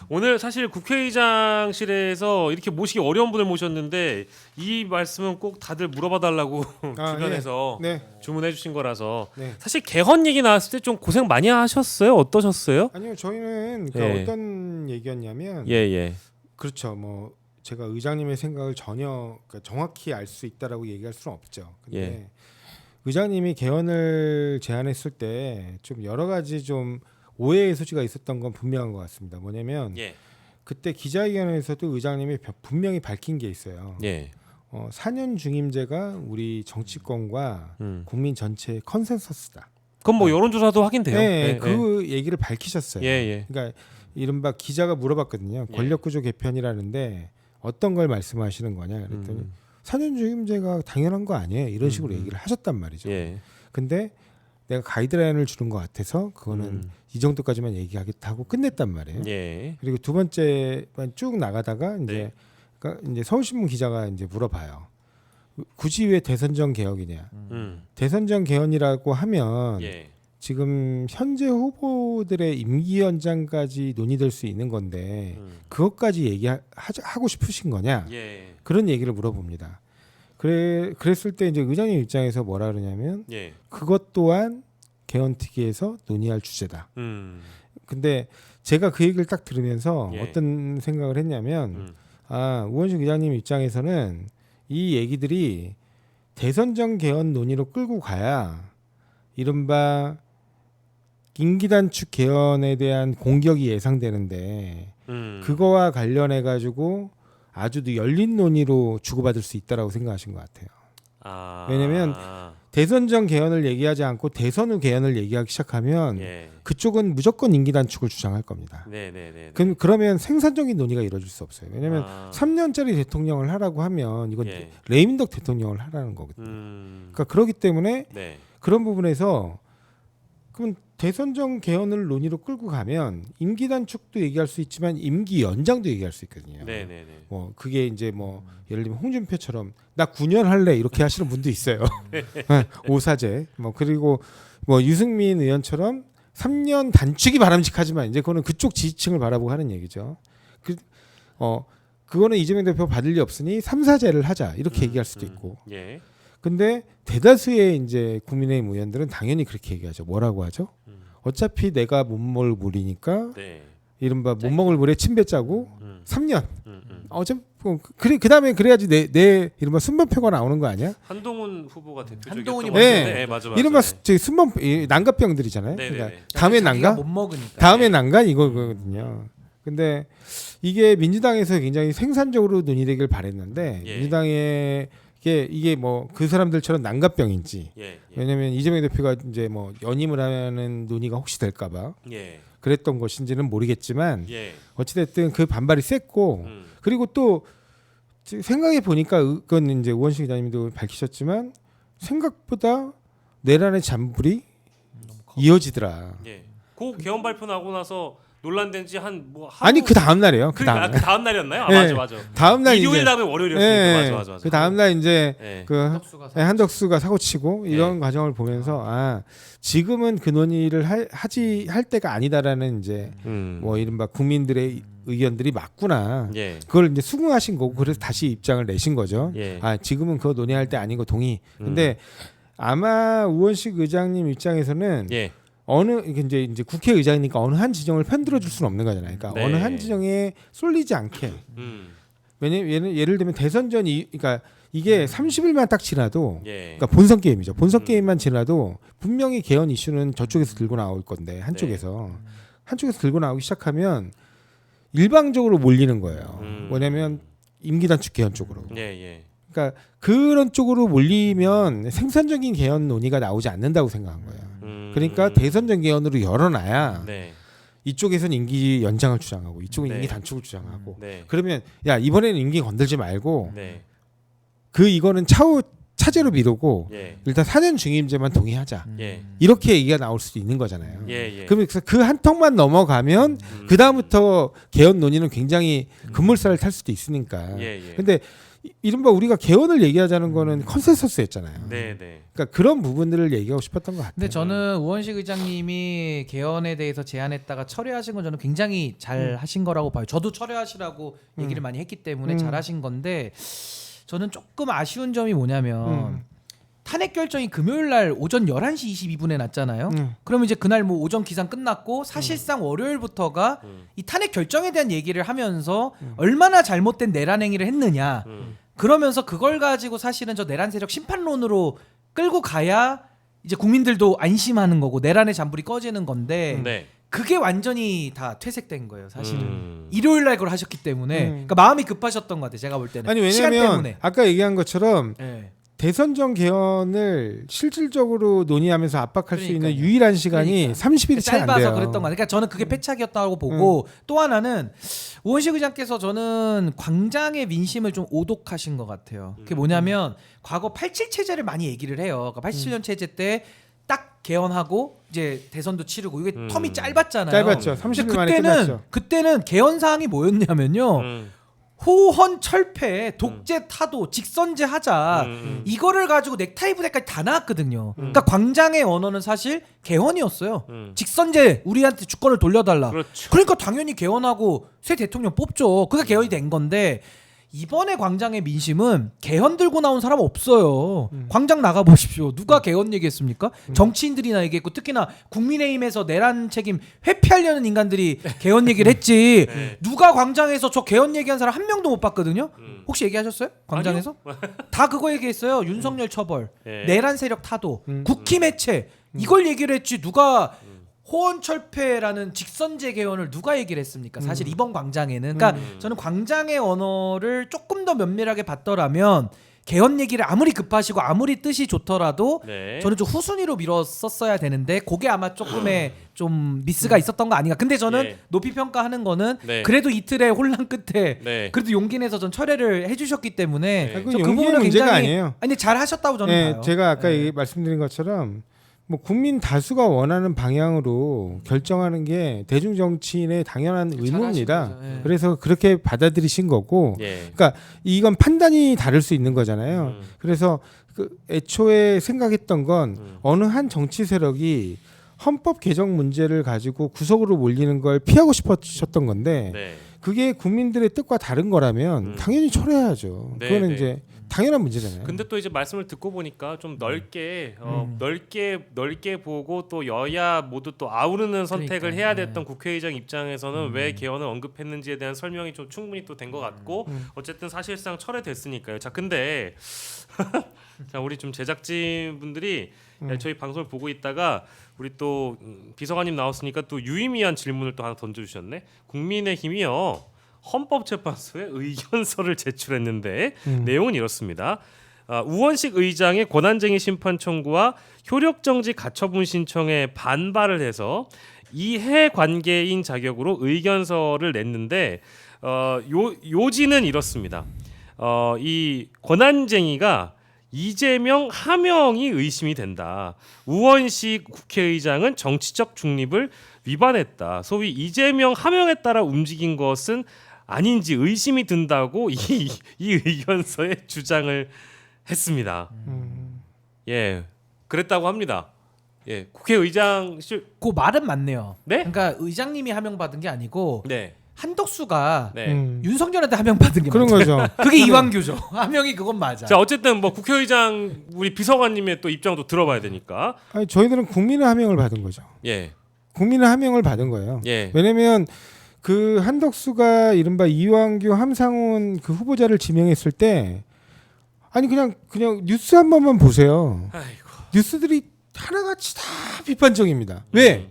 오늘 사실 국회의장실에서 이렇게 모시기 어려운 분을 모셨는데 이 말씀은 꼭 다들 물어봐달라고 주변에서 네. 주문해 주신 거라서 네. 사실 개헌 얘기 나왔을 때 좀 고생 많이 하셨어요? 어떠셨어요? 아니요, 저희는 예. 어떤 얘기였냐면 예. 그렇죠. 뭐 제가 의장님의 생각을 전혀 정확히 알 수 있다라고 얘기할 수는 없죠. 근데 예. 의장님이 개헌을 제안했을 때 좀 여러 가지 좀 오해의 소지가 있었던 건 분명한 것 같습니다. 뭐냐면 예. 그때 기자회견에서도 의장님이 분명히 밝힌 게 있어요. 예. 4년 중임제가 우리 정치권과 국민 전체의 컨센서스다. 그럼 뭐 여론조사도 확인돼요. 네, 그 얘기를 밝히셨어요. 예. 그러니까 이른바 기자가 물어봤거든요. 예. 권력구조 개편이라는데 어떤 걸 말씀하시는 거냐 그랬더니 4년 중임제가 당연한 거 아니에요. 이런 식으로 얘기를 하셨단 말이죠. 예. 근데 내가 가이드라인을 주는 것 같아서 그거는 이 정도까지만 얘기하겠다고 끝냈단 말이에요. 예. 그리고 두 번째만 쭉 나가다가 이제 네. 그러니까 이제 서울신문 기자가 이제 물어봐요. 굳이 왜 대선전 개혁이냐? 대선전 개헌이라고 하면 예. 지금 현재 후보들의 임기 연장까지 논의될 수 있는 건데 그것까지 얘기하고 싶으신 거냐? 예. 그런 얘기를 물어봅니다. 그랬을 때 이제 의장님 입장에서 뭐라 그러냐면 예. 그것 또한 개헌특위에서 논의할 주제다. 근데 제가 그 얘기를 딱 들으면서 예. 어떤 생각을 했냐면 우원식 의장님 입장에서는 이 얘기들이 대선전 개헌 논의로 끌고 가야 이른바 임기 단축 개헌에 대한 공격이 예상되는데 그거와 관련해 가지고 아주 열린 논의로 주고받을 수 있다라고 생각하신 것 같아요. 왜냐면 대선전 개헌을 얘기하지 않고 대선 후 개헌을 얘기하기 시작하면 예. 그쪽은 무조건 임기 단축을 주장할 겁니다. 네네네. 그러면 생산적인 논의가 이루어질 수 없어요. 왜냐하면 3년짜리 대통령을 하라고 하면 이건 예. 레임덕 대통령을 하라는 거거든요. 그러니까 그렇기 때문에 네. 그런 부분에서 그럼 대선전 개헌을 논의로 끌고 가면 임기 단축도 얘기할 수 있지만 임기 연장도 얘기할 수 있거든요. 네네네. 뭐 그게 이제 뭐 예를 들면 홍준표처럼 나 9년 할래 이렇게 하시는 분도 있어요. 오사제 뭐 그리고 뭐 유승민 의원처럼 3년 단축이 바람직하지만 이제 그거는 그쪽 지지층을 바라보고 하는 얘기죠. 그거는 이재명 대표 받을 리 없으니 3사제를 하자 이렇게 얘기할 수도 있고. 예. 근데 대다수의 이제 국민의힘 의원들은 당연히 그렇게 얘기하죠. 뭐라고 하죠? 어차피 내가 못 먹을 물이니까 네. 이른바 못 먹을 물에 침 뱉자고 3년. 어차피 그래 그다음에 그래야지 내 이른바 순번표가 나오는 거 아니야? 한동훈 후보가 대표적이었던 한동훈이 것 먼저 같은데. 네. 네, 맞아. 이른바 순번 난가병들이잖아요. 네네네. 그러니까 다음에 자기가 난가? 못 먹으니까. 다음에 난가 이거거든요. 근데 이게 민주당에서 굉장히 생산적으로 논의되길 바랬는데 예. 민주당의 이게 뭐 그 사람들처럼 난가병인지 예. 왜냐하면 이재명 대표가 이제 뭐 연임을 하는 논의가 혹시 될까봐 예. 그랬던 것인지는 모르겠지만 예. 어찌됐든 그 반발이 셌고 그리고 또 생각해 보니까 그건 이제 우원식 기자님도 밝히셨지만 생각보다 내란의 잔불이 이어지더라. 예. 그 개헌 발표 나고 나서 논란된 지 한 뭐 아니 그 다음 날이에요. 그 다음 그 다음 날이었나요? 네. 맞아. 다음 날 일요일 이제 다음에 월요일이었으니까 맞아. 그 다음 날 이제 예. 그 한덕수가 사고치고 이런 과정을 보면서 지금은 그 논의를 할 때가 아니다라는 이제 뭐 이른바 국민들의 의견들이 맞구나. 예. 그걸 이제 수긍하신 거고 그래서 다시 입장을 내신 거죠. 예. 지금은 그거 논의할 때 아닌 거 동의. 근데 아마 우원식 의장님 입장에서는 예. 이게 이제 국회의장이니까 어느 한 지정을 편들어 줄 수는 없는 거잖아요. 그러니까 네. 어느 한 지정에 쏠리지 않게. 왜냐면 예를 들면 대선전이 그러니까 이게 30일만 딱 지나도 예. 그러니까 본선 게임이죠. 본선 게임만 지나도 분명히 개헌 이슈는 저쪽에서 들고 나올 건데 한쪽에서 들고 나오기 시작하면 일방적으로 몰리는 거예요. 뭐냐면 임기 단축 개헌 쪽으로. 예. 그러니까 그런 쪽으로 몰리면 생산적인 개헌 논의가 나오지 않는다고 생각한 거예요. 그러니까 대선전 개헌으로 열어놔야 네. 이쪽에서는 임기 연장을 주장하고 이쪽은 네. 임기 단축을 주장하고 네. 그러면 야 이번에는 임기 건들지 말고 네. 이거는 차제로 미루고 예. 일단 4년 중임제만 동의하자 예. 이렇게 얘기가 나올 수도 있는 거잖아요. 예. 그러면서 그 한 턱만 넘어가면 그 다음부터 개헌 논의는 굉장히 급물살을 탈 수도 있으니까. 예. 근데 이른바 우리가 개헌을 얘기하자는 거는 컨센서스였잖아요. 네, 네. 그러니까 그런 부분들을 얘기하고 싶었던 것 같아요. 근데 저는 우원식 의장님이 개헌에 대해서 제안했다가 철회하신 건 저는 굉장히 잘 하신 거라고 봐요. 저도 철회하시라고 얘기를 많이 했기 때문에 잘 하신 건데 저는 조금 아쉬운 점이 뭐냐면 탄핵 결정이 금요일 날 오전 11시 22분에 났잖아요. 그러면 이제 그날 뭐 오전 기상 끝났고 사실상 월요일부터가 이 탄핵 결정에 대한 얘기를 하면서 얼마나 잘못된 내란 행위를 했느냐. 그러면서 그걸 가지고 사실은 저 내란 세력 심판론으로 끌고 가야 이제 국민들도 안심하는 거고 내란의 잔불이 꺼지는 건데 네. 그게 완전히 다 퇴색된 거예요. 사실은 일요일 날 그걸 하셨기 때문에 그러니까 마음이 급하셨던 것 같아요. 제가 볼 때는 아니 시간 왜냐하면 때문에. 아까 얘기한 것처럼 네. 대선 전 개헌을 실질적으로 논의하면서 압박할 수 있는 그러니까요. 유일한 시간이 그러니까. 30일이 채 안 돼요. 짧아서 그랬던 거 같아요. 그러니까 저는 그게 패착이었다고 보고 또 하나는 우원식 의장께서 저는 광장의 민심을 좀 오독하신 것 같아요. 그게 뭐냐면 과거 87 체제를 많이 얘기를 해요. 그러니까 87년 체제 때 딱 개헌하고 이제 대선도 치르고 이게 텀이 짧았잖아요. 짧았죠. 근데 30일 만에 끝났죠. 그때는 개헌 사항이 뭐였냐면요. 호헌 철폐, 독재 타도, 직선제 하자 이거를 가지고 넥타이 부대까지 다 나왔거든요. 그러니까 광장의 언어는 사실 개헌이었어요. 직선제 우리한테 주권을 돌려달라. 그렇죠. 그러니까 당연히 개헌하고 새 대통령 뽑죠. 그게 개헌이 된 건데 이번에 광장의 민심은 개헌 들고 나온 사람 없어요. 광장 나가 보십시오. 누가 개헌 얘기했습니까? 정치인들이나 얘기했고 특히나 국민의힘에서 내란 책임 회피하려는 인간들이 개헌 얘기를 했지. 네. 누가 광장에서 저 개헌 얘기한 사람 한 명도 못 봤거든요. 혹시 얘기하셨어요? 광장에서? 다 그거 얘기했어요. 윤석열 처벌, 네. 내란 세력 타도, 국힘 해체 이걸 얘기를 했지 누가 호헌 철폐라는 직선제 개헌을 누가 얘기를 했습니까? 사실 이번 광장에는 그러니까 저는 광장의 언어를 조금 더 면밀하게 봤더라면 개헌 얘기를 아무리 급하시고 아무리 뜻이 좋더라도 네. 저는 좀 후순위로 밀었었어야 되는데 그게 아마 조금의 좀 미스가 있었던 거 아닌가. 근데 저는 예. 높이 평가하는 거는 네. 그래도 이틀의 혼란 끝에 네. 그래도 용기 내서 전 철회를 해주셨기 때문에 네. 그건 저 용기의 부분은 문제가 굉장히 아니에요. 아니 잘 하셨다고 저는 네, 봐요. 제가 아까 네. 말씀드린 것처럼 뭐 국민 다수가 원하는 방향으로 결정하는 게 대중 정치인의 당연한 의무입니다. 거죠. 예. 그래서 그렇게 받아들이신 거고, 예. 그러니까 이건 판단이 다를 수 있는 거잖아요. 그래서 그 애초에 생각했던 건 어느 한 정치 세력이 헌법 개정 문제를 가지고 구석으로 몰리는 걸 피하고 싶으셨던 건데 네. 그게 국민들의 뜻과 다른 거라면 당연히 철회해야죠. 네, 그거는 네. 이제 당연한 문제잖아요. 근데 또 이제 말씀을 듣고 보니까 좀 넓게 넓게 보고 또 여야 모두 또 아우르는 선택을 그러니까요. 해야 됐던 국회의장 입장에서는 왜 개헌을 언급했는지에 대한 설명이 좀 충분히 또 된 것 같고 어쨌든 사실상 철회됐으니까요. 자, 근데 자, 우리 좀 제작진 분들이 저희 방송을 보고 있다가 우리 또 비서관님 나왔으니까 또 유의미한 질문을 또 하나 던져주셨네. 국민의힘이요. 헌법재판소에 의견서를 제출했는데 내용은 이렇습니다. 우원식 의장의 권한쟁의 심판 청구와 효력정지 가처분 신청에 반발을 해서 이해관계인 자격으로 의견서를 냈는데 요지는 이렇습니다. 이 권한쟁의가 이재명 하명이 의심이 된다. 우원식 국회의장은 정치적 중립을 위반했다. 소위 이재명 하명에 따라 움직인 것은 아닌지 의심이 든다고 이 의견서에 주장을 했습니다. 예, 그랬다고 합니다. 예, 국회의장실 그 말은 맞네요. 네? 그러니까 의장님이 하명 받은 게 아니고 네, 한덕수가 네. 윤석열한테 하명 받은 게 그런 맞아요. 거죠. 그게 이완규죠. 하명이 그건 맞아. 자, 어쨌든 뭐 국회의장 우리 비서관님의 또 입장도 들어봐야 되니까. 아니, 저희들은 국민의 하명을 받은 거죠. 예, 국민의 하명을 받은 거예요. 예, 왜냐면 그 한덕수가 이른바 이완규 함상훈 그 후보자를 지명했을 때 아니 그냥 뉴스 한 번만 보세요. 아이고. 뉴스들이 하나같이 다 비판적입니다. 왜?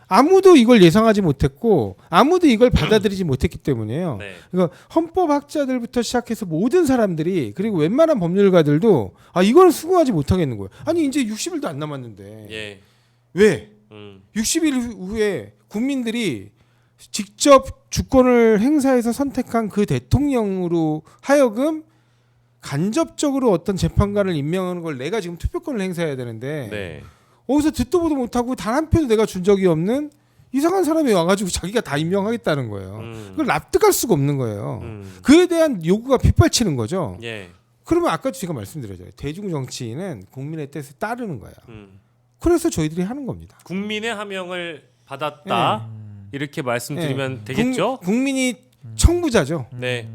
아무도 이걸 예상하지 못했고 아무도 이걸 받아들이지 못했기 때문에요. 네. 그러니까 헌법학자들부터 시작해서 모든 사람들이 그리고 웬만한 법률가들도 아 이거는 수긍하지 못하겠는 거예요. 아니 이제 60일도 안 남았는데 예, 왜? 60일 후에 국민들이 직접 주권을 행사해서 선택한 그 대통령으로 하여금 간접적으로 어떤 재판관을 임명하는 걸 내가 지금 투표권을 행사해야 되는데 네. 어디서 듣도 보도 못하고 단 한 표도 내가 준 적이 없는 이상한 사람이 와가지고 자기가 다 임명하겠다는 거예요. 그걸 납득할 수가 없는 거예요. 음. 그에 대한 요구가 빗발치는 거죠. 예. 그러면 아까도 제가 말씀드렸잖아요. 대중 정치인은 국민의 뜻에 따르는 거예요. 음. 그래서 저희들이 하는 겁니다. 국민의 하명을 받았다. 이렇게 말씀드리면 되겠죠? 국민이 청부자죠. 네.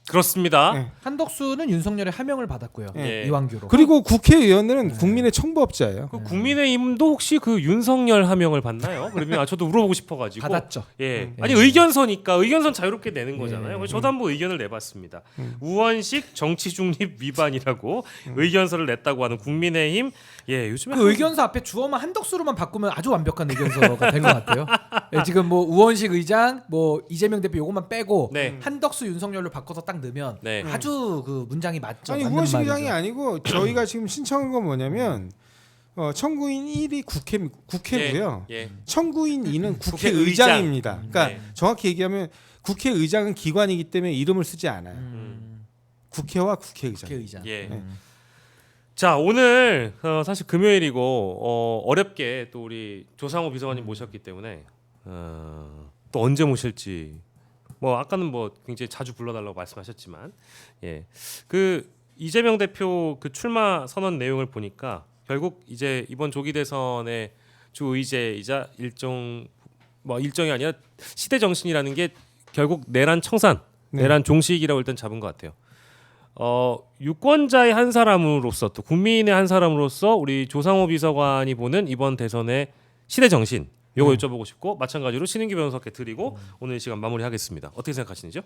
그렇습니다. 네. 한덕수는 윤석열의 하명을 받았고요. 예. 이완규로. 그리고 국회의원은 국민의 청부업자예요. 그 국민의힘도 혹시 그 윤석열 하명을 받나요? 그러면 저도 물어보고 싶어가지고. 받았죠. 예. 아니 의견서니까 의견서 자유롭게 내는 거잖아요. 그래서 저도 한번 의견을 내봤습니다. 우원식 정치 중립 위반이라고 의견서를 냈다고 하는 국민의힘. 예, 요즘에 그 의견서 앞에 주어만 한덕수로만 바꾸면 아주 완벽한 의견서가 될 것 같아요. 예, 지금 뭐 우원식 의장, 뭐 이재명 대표 요것만 빼고 네. 한덕수 윤석열로 바꿔서 딱 넣으면 네. 아주 그 문장이 맞죠. 아니 맞는 우원식 말이죠. 의장이 아니고 저희가 지금 신청한 건 뭐냐면 청구인 1이 국회고요. 예. 청구인 2는 국회의장. 국회의장입니다. 그러니까 네. 정확히 얘기하면 국회의장은 기관이기 때문에 이름을 쓰지 않아요. 국회와 국회의장. 국회의장. 예. 네. 자 오늘 사실 금요일이고 어렵게 또 우리 조상호 비서관님 모셨기 때문에 또 언제 모실지 뭐 아까는 뭐 굉장히 자주 불러달라고 말씀하셨지만 그 이재명 대표 그 출마 선언 내용을 보니까 결국 이제 이번 조기 대선의 주 의제이자 일정이 아니라 시대 정신이라는 게 결국 내란 청산, 내란 종식이라고 일단 잡은 것 같아요. 유권자의 한 사람으로서 또 국민의 한 사람으로서 우리 조상호 비서관이 보는 이번 대선의 시대 정신 요거 여쭤보고 싶고 마찬가지로 신인규 변호사께 드리고 오늘 이 시간 마무리하겠습니다. 어떻게 생각하시는지요?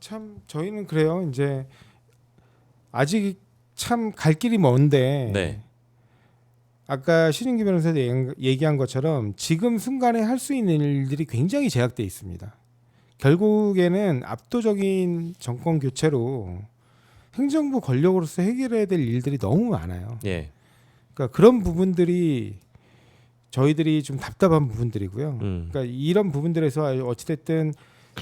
참 저희는 그래요. 이제 아직 참 갈 길이 먼데 네. 아까 신인규 변호사 얘기한 것처럼 지금 순간에 할 수 있는 일들이 굉장히 제약돼 있습니다. 결국에는 압도적인 정권 교체로 행정부 권력으로서 해결해야 될 일들이 너무 많아요. 예. 그러니까 그런 부분들이 저희들이 좀 답답한 부분들이고요. 그러니까 이런 부분들에서 어찌됐든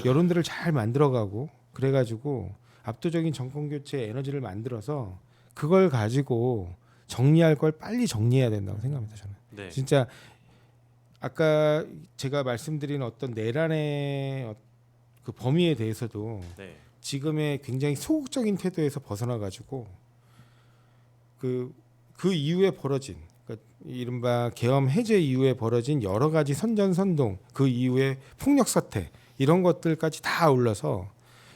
여론들을 잘 만들어가고 그래가지고 압도적인 정권 교체 에너지를 만들어서 그걸 가지고 정리할 걸 빨리 정리해야 된다고 생각합니다. 저는 네. 진짜 아까 제가 말씀드린 어떤 내란의 그 범위에 대해서도 네. 지금의 굉장히 소극적인 태도에서 벗어나가지고 그 이후에 벌어진 그러니까 이른바 계엄 해제 이후에 벌어진 여러 가지 선전선동 그 이후에 폭력 사태 이런 것들까지 다 아울러서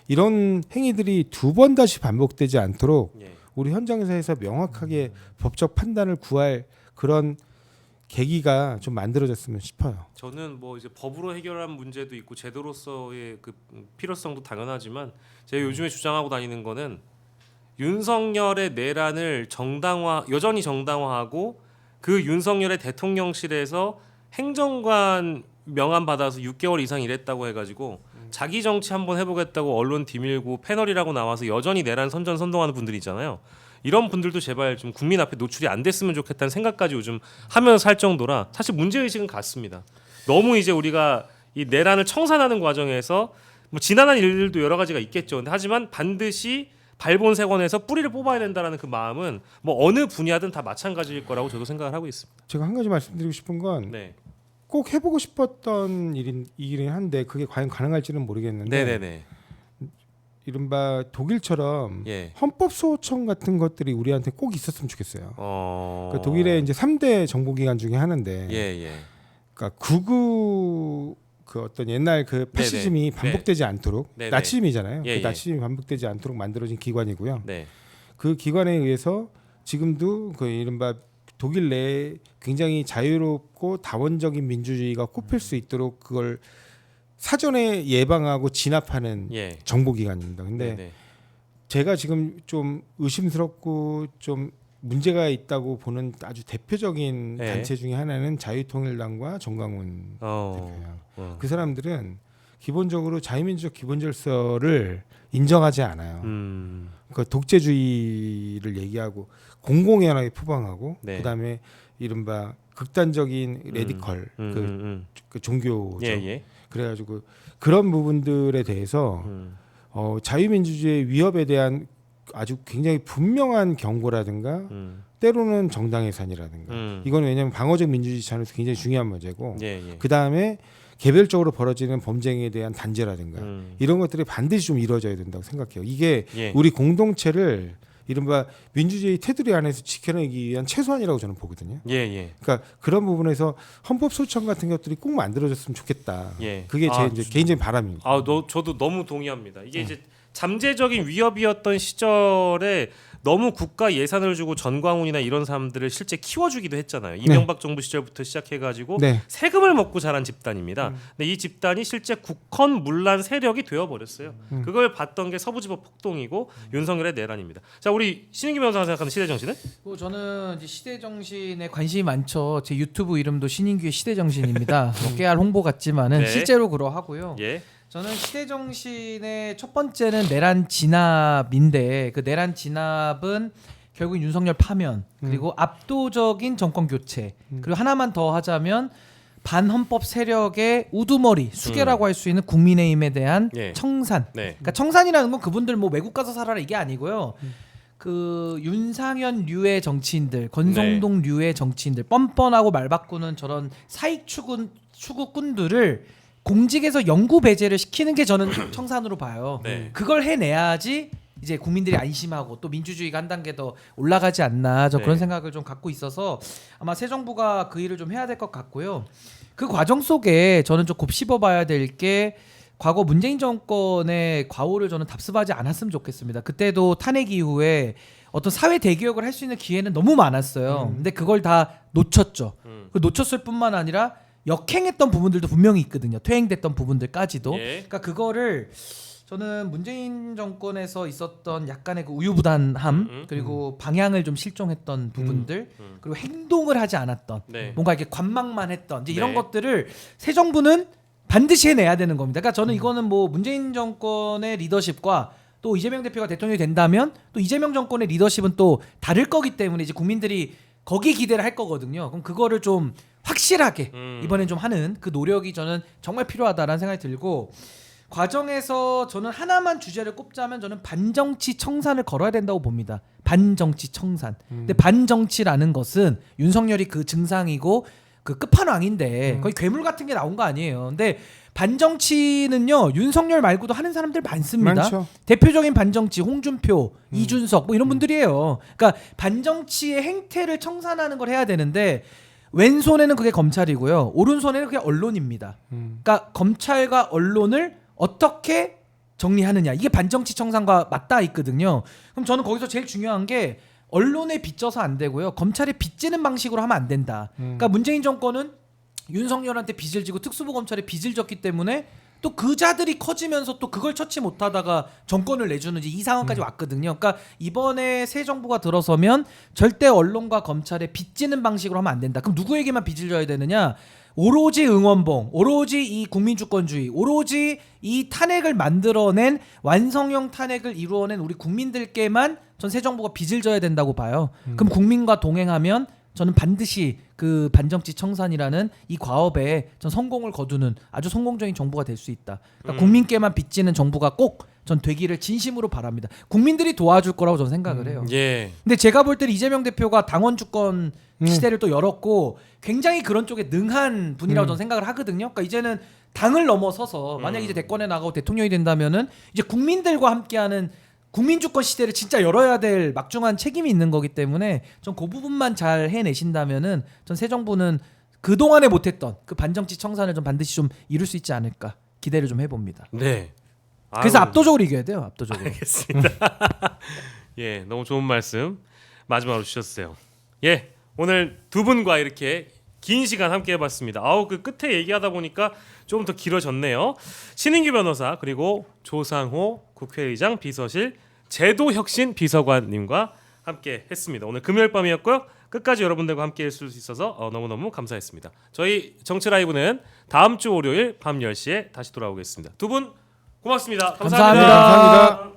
이런 행위들이 두 번 다시 반복되지 않도록 예. 우리 현장에서 명확하게 법적 판단을 구할 그런 계기가 좀 만들어졌으면 싶어요. 저는 뭐 이제 법으로 해결한 문제도 있고 제도로서의 그 필요성도 당연하지만 제가 요즘에 주장하고 다니는 거는 윤석열의 내란을 여전히 정당화하고 그 윤석열의 대통령실에서 행정관 명함 받아서 6개월 이상 일했다고 해가지고 자기 정치 한번 해보겠다고 언론 뒤밀고 패널이라고 나와서 여전히 내란 선전선동하는 분들이 있잖아요. 이런 분들도 제발 좀 국민 앞에 노출이 안 됐으면 좋겠다는 생각까지 요즘 하면서 살 정도라 사실 문제의식은 같습니다. 너무 이제 우리가 이 내란을 청산하는 과정에서 뭐 지난한 일들도 여러 가지가 있겠죠. 근데 하지만 반드시 발본색원에서 뿌리를 뽑아야 된다라는 그 마음은 뭐 어느 분야든 다 마찬가지일 거라고 저도 생각을 하고 있습니다. 제가 한 가지 말씀드리고 싶은 건 꼭 네. 해보고 싶었던 일이긴 한데 그게 과연 가능할지는 모르겠는데 네네네. 이른바 독일처럼 예. 헌법 소청 같은 것들이 우리한테 꼭 있었으면 좋겠어요. 그러니까 독일의 이제 3대 정보기관 중에 하나인데, 예. 그러니까 극우 그 어떤 옛날 그 파시즘이 반복되지 않도록 네네. 나치즘이잖아요. 예, 그 나치즘이 반복되지 않도록 만들어진 기관이고요. 네. 그 기관에 의해서 지금도 그 이른바 독일 내에 굉장히 자유롭고 다원적인 민주주의가 꼽힐 수 있도록 그걸 사전에 예방하고 진압하는 예. 정보기관입니다. 근데 네네. 제가 지금 좀 의심스럽고 좀 문제가 있다고 보는 아주 대표적인 네. 단체 중에 하나는 자유통일당과 정강훈 대표예요. 그 사람들은 기본적으로 자유민주적 기본질서를 인정하지 않아요. 그 독재주의를 얘기하고 공공연하게 표방하고 네. 그다음에 이른바 극단적인 레디컬 그 종교죠. 예. 그래가지고 그런 부분들에 대해서 자유민주주의의 위협에 대한 아주 굉장히 분명한 경고라든가 때로는 정당 해산이라든가 이거는 왜냐하면 방어적 민주주의 차원에서 굉장히 중요한 문제고 그 다음에 개별적으로 벌어지는 범죄에 대한 단죄라든가 이런 것들이 반드시 좀 이루어져야 된다고 생각해요. 이게 우리 공동체를 이른바 민주주의 테두리 안에서 지켜내기 위한 최소한이라고 저는 보거든요. 그러니까 그런 부분에서 헌법 소청 같은 것들이 꼭 만들어졌으면 좋겠다. 그게 제 이제 개인적인 바람입니다. 저도 너무 동의합니다. 이게 이제 잠재적인 위협이었던 시절에 너무 국가 예산을 주고 전광훈이나 이런 사람들을 실제 키워주기도 했잖아요. 이명박 정부 시절부터 시작해가지고 세금을 먹고 자란 집단입니다. 근데 이 집단이 실제 국헌 문란 세력이 되어버렸어요. 그걸 봤던 게 서부지법 폭동이고 윤석열의 내란입니다. 자, 우리 신인기 변호사가 생각하는 시대 정신은? 저는 이제 시대 정신에 관심이 많죠. 제 유튜브 이름도 신인규의 시대 정신입니다. 깨알 홍보 같지만은 실제로 그러하고요. 저는 시대 정신의 첫 번째는 내란 진압인데 그 내란 진압은 결국 윤석열 파면 그리고 압도적인 정권 교체 그리고 하나만 더 하자면 반헌법 세력의 우두머리 수괴라고 할 수 있는 국민의힘에 대한 청산. 그러니까 청산이라는 건 그분들 뭐 외국 가서 살아라 이게 아니고요. 그 윤상현류의 정치인들, 권성동류의 정치인들, 뻔뻔하고 말 바꾸는 저런 사익 추구꾼들을 공직에서 영구 배제를 시키는 게 저는 청산으로 봐요. 그걸 해내야지 이제 국민들이 안심하고 또 민주주의가 한 단계 더 올라가지 않나 저 그런 생각을 좀 갖고 있어서 아마 새 정부가 그 일을 좀 해야 될 것 같고요. 그 과정 속에 저는 좀 곱씹어봐야 될 게 과거 문재인 정권의 과오를 저는 답습하지 않았으면 좋겠습니다. 그때도 탄핵 이후에 어떤 사회 대개혁을 할 수 있는 기회는 너무 많았어요. 근데 그걸 다 놓쳤죠. 놓쳤을 뿐만 아니라 역행했던 부분들도 분명히 있거든요. 퇴행됐던 부분들까지도. 그러니까 그거를 저는 문재인 정권에서 있었던 약간의 그 우유부단함 그리고 방향을 좀 실종했던 부분들 그리고 행동을 하지 않았던 뭔가 이렇게 관망만 했던 이제 이런 것들을 새 정부는 반드시 해내야 되는 겁니다. 그러니까 저는 이거는 뭐 문재인 정권의 리더십과 또 이재명 대표가 대통령이 된다면 또 이재명 정권의 리더십은 또 다를 거기 때문에 이제 국민들이 거기 기대를 할 거거든요. 그럼 그거를 좀 확실하게 이번엔 좀 하는 그 노력이 저는 정말 필요하다라는 생각이 들고 과정에서 저는 하나만 주제를 꼽자면 저는 반정치 청산을 걸어야 된다고 봅니다. 반정치 청산. 근데 반정치라는 것은 윤석열이 그 증상이고 그 끝판왕인데 거의 괴물 같은 게 나온 거 아니에요. 근데 반정치는요 윤석열 말고도 하는 사람들 많습니다. 많죠. 대표적인 반정치 홍준표, 이준석 뭐 이런 분들이에요. 그러니까 반정치의 행태를 청산하는 걸 해야 되는데 왼손에는 그게 검찰이고요. 오른손에는 그게 언론입니다. 그러니까 검찰과 언론을 어떻게 정리하느냐 이게 반정치 청산과 맞닿아 있거든요. 그럼 저는 거기서 제일 중요한 게 언론에 빚져서 안 되고요. 검찰에 빚지는 방식으로 하면 안 된다. 그러니까 문재인 정권은 윤석열한테 빚을 지고 특수부 검찰에 빚을 졌기 때문에 또 그 자들이 커지면서 또 그걸 처치 못하다가 정권을 내주는 이 상황까지 왔거든요. 그러니까 이번에 새 정부가 들어서면 절대 언론과 검찰에 빚지는 방식으로 하면 안 된다. 그럼 누구에게만 빚을 져야 되느냐? 오로지 응원봉, 오로지 이 국민주권주의, 오로지 이 탄핵을 만들어낸 완성형 탄핵을 이루어낸 우리 국민들께만 전 새 정부가 빚을 져야 된다고 봐요. 그럼 국민과 동행하면 저는 반드시 그 반정치 청산이라는 이 과업에 전 성공을 거두는 아주 성공적인 정부가 될 수 있다. 그러니까 국민께만 빚지는 정부가 꼭 전 되기를 진심으로 바랍니다. 국민들이 도와줄 거라고 저는 생각을 해요. 근데 제가 볼 때는 이재명 대표가 당원 주권 시대를 또 열었고 굉장히 그런 쪽에 능한 분이라고 저는 생각을 하거든요. 그러니까 이제는 당을 넘어서서 만약 이제 대권에 나가고 대통령이 된다면은 이제 국민들과 함께하는 국민주권 시대를 진짜 열어야 될 막중한 책임이 있는 거기 때문에 전 그 부분만 잘 해내신다면은 전 새 정부는 그 동안에 못했던 그 반정치 청산을 좀 반드시 좀 이룰 수 있지 않을까 기대를 좀 해봅니다. 네. 그래서 압도적으로 이겨야 돼요. 압도적으로. 알겠습니다. 예, 너무 좋은 말씀 마지막으로 주셨어요. 예, 오늘 두 분과 이렇게 긴 시간 함께 해봤습니다. 그 끝에 얘기하다 보니까 좀 더 길어졌네요. 신인규 변호사 그리고 조상호 국회의장 비서실 제도혁신 비서관님과 함께 했습니다. 오늘 금요일 밤이었고요. 끝까지 여러분들과 함께 할 수 있어서 너무너무 감사했습니다. 저희 정치 라이브는 다음 주 월요일 밤 10시에 다시 돌아오겠습니다. 두 분 고맙습니다. 감사합니다. 감사합니다.